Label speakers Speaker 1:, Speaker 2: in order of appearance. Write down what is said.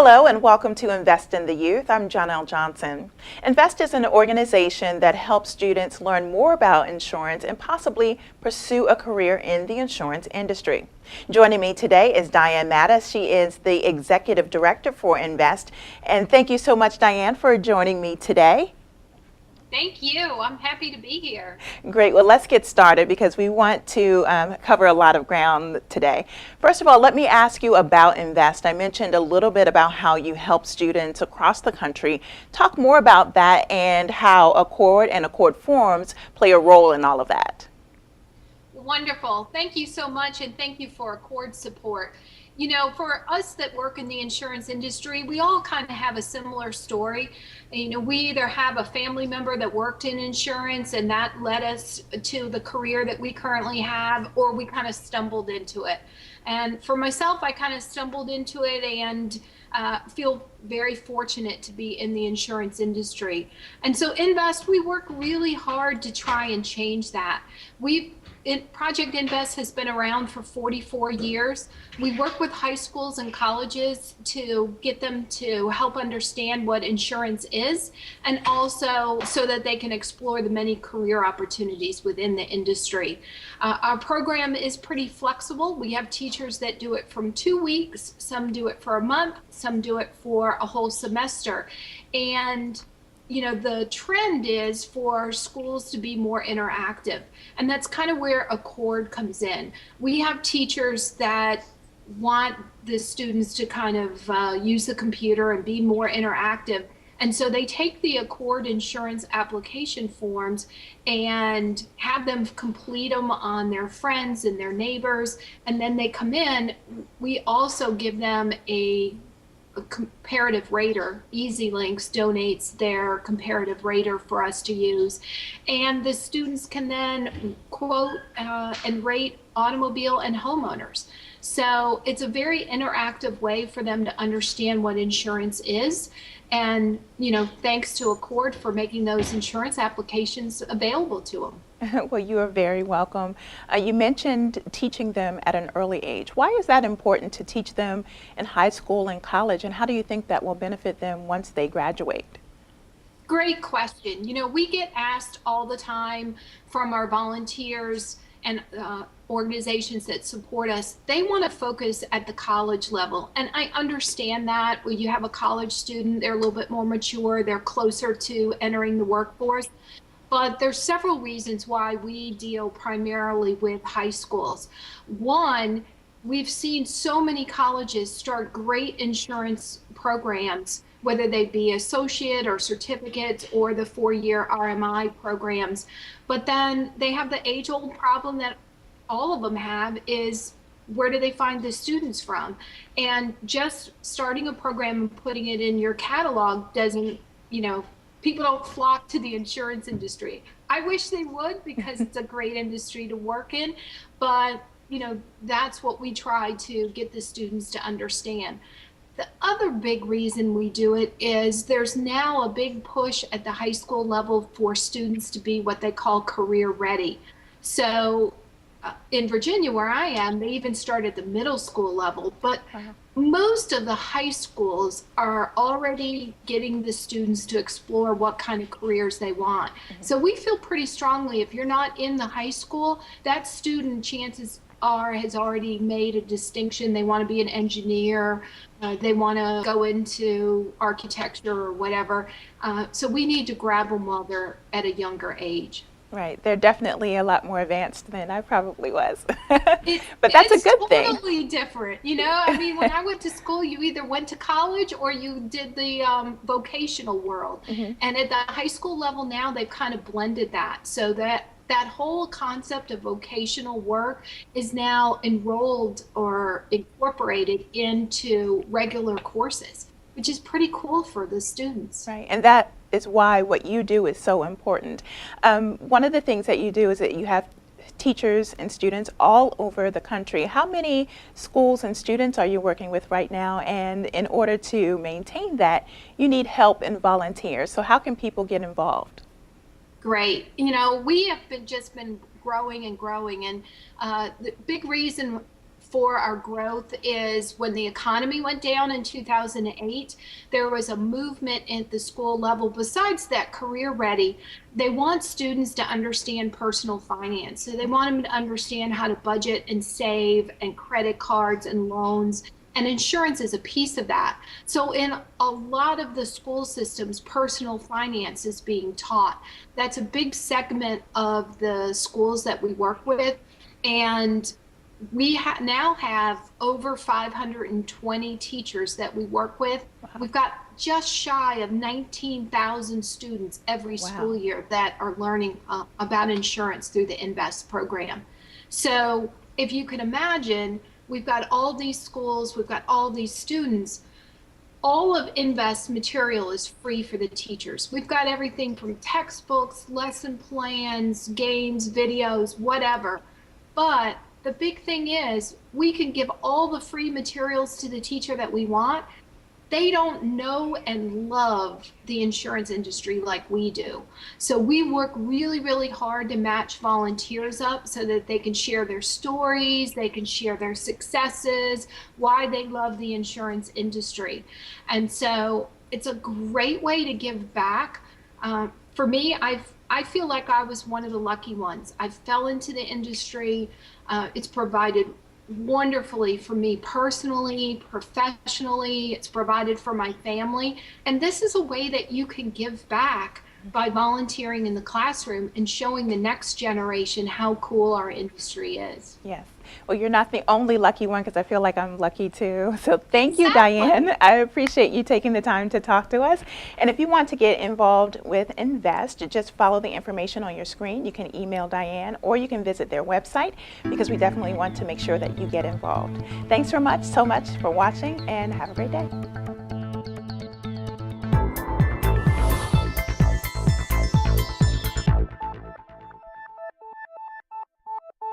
Speaker 1: Hello and welcome to Invest in the Youth. I'm Jonelle Johnson. Invest is an organization that helps students learn more about insurance and possibly pursue a career in the insurance industry. Joining me today is Diane Mattis. She is the Executive Director for Invest. And thank you so much, Diane, for joining me today.
Speaker 2: Thank you. I'm happy to be here.
Speaker 1: Great. Well, let's get started because we want to cover a lot of ground today. First of all, let me ask you about Invest. I mentioned a little bit about how you help students across the country. Talk more about that and how Accord and Accord Forums play a role in all of that.
Speaker 2: Wonderful. Thank you so much, and thank you for Accord support. You know, for us that work in the insurance industry, we all kind of have a similar story. You know, we either have a family member that worked in insurance and that led us to the career that we currently have, or we kind of stumbled into it. And for myself, I kind of stumbled into it and feel very fortunate to be in the insurance industry. And so Invest, we work really hard to try and change that. Project Invest has been around for 44 years. We work with high schools and colleges to get them to help understand what insurance is, and also so that they can explore the many career opportunities within the industry. Our program is pretty flexible. We have teachers that do it from 2 weeks, some do it for a month, some do it for a whole semester. And you know, the trend is for schools to be more interactive. And that's kind of where Accord comes in. We have teachers that want the students to kind of use the computer and be more interactive. And so they take the Accord insurance application forms and have them complete them on their friends and their neighbors. And then they come in. We also give them a comparative rater. EasyLinks donates their comparative rater for us to use, and the students can then quote and rate automobile and homeowners. So it's a very interactive way for them to understand what insurance is, and you know, thanks to Accord for making those insurance applications available to them.
Speaker 1: Well, you are very welcome. You mentioned teaching them at an early age. Why is that important to teach them in high school and college, and how do you think that will benefit them once they graduate?
Speaker 2: Great question. You know, we get asked all the time from our volunteers and organizations that support us. They want to focus at the college level. And I understand that when you have a college student, they're a little bit more mature, they're closer to entering the workforce. But there's several reasons why we deal primarily with high schools. One, we've seen so many colleges start great insurance programs, whether they be associate or certificates or the 4-year RMI programs. But then they have the age-old problem that all of them have is, where do they find the students from? And just starting a program and putting it in your catalog doesn't, you know, people don't flock to the insurance industry. I wish they would, because it's a great industry to work in, but you know, that's what we try to get the students to understand. The other big reason we do it is there's now a big push at the high school level for students to be what they call career ready. So in Virginia, where I am, they even start at the middle school level, but most of the high schools are already getting the students to explore what kind of careers they want. So we feel pretty strongly, if you're not in the high school, that student, chances are, has already made a distinction. They want to be an engineer, they want to go into architecture or whatever. So we need to grab them while they're at a younger age.
Speaker 1: Right, they're definitely a lot more advanced than I probably was.
Speaker 2: It,
Speaker 1: But that's a
Speaker 2: it's
Speaker 1: good thing.
Speaker 2: totally different. You know, I mean, when I went to school, you either went to college or you did the vocational world. And at the high school level now, they've kind of blended that, so that whole concept of vocational work is now enrolled or incorporated into regular courses, which is pretty cool for the students.
Speaker 1: Right, and that is why what you do is so important. One of the things that you do is that you have teachers and students all over the country. How many schools and students are you working with right now? And in order to maintain that, you need help and volunteers. So how can people get involved?
Speaker 2: Great. You know, we have just been growing and growing, and the big reason for our growth is when the economy went down in 2008, there was a movement at the school level. Besides that career ready, they want students to understand personal finance. So they want them to understand how to budget and save and credit cards and loans. And insurance is a piece of that. So in a lot of the school systems, personal finance is being taught. That's a big segment of the schools that we work with. And we now have over 520 teachers that we work with.
Speaker 1: Wow.
Speaker 2: We've got just shy of 19,000 students every school year that are learning about insurance through the Invest program. So if you can imagine, we've got all these schools, we've got all these students. All of Invest material is free for the teachers. We've got everything from textbooks, lesson plans, games, videos, whatever. But the big thing is we can give all the free materials to the teacher that we want. They don't know and love the insurance industry like we do. So we work really, really hard to match volunteers up so that they can share their stories, they can share their successes, why they love the insurance industry. And so it's a great way to give back. For me, I feel like I was one of the lucky ones. I fell into the industry. It's provided wonderfully for me personally, professionally. It's provided for my family. And this is a way that you can give back by volunteering in the classroom and showing the next generation how cool our industry is.
Speaker 1: Yes. Well, you're not the only lucky one, because I feel like I'm lucky too. So thank you,
Speaker 2: Exactly.
Speaker 1: Diane. I appreciate you taking the time to talk to us. And if you want to get involved with Invest, just follow the information on your screen. You can email Diane or you can visit their website, because we definitely want to make sure that you get involved. Thanks so much for watching, and have a great day.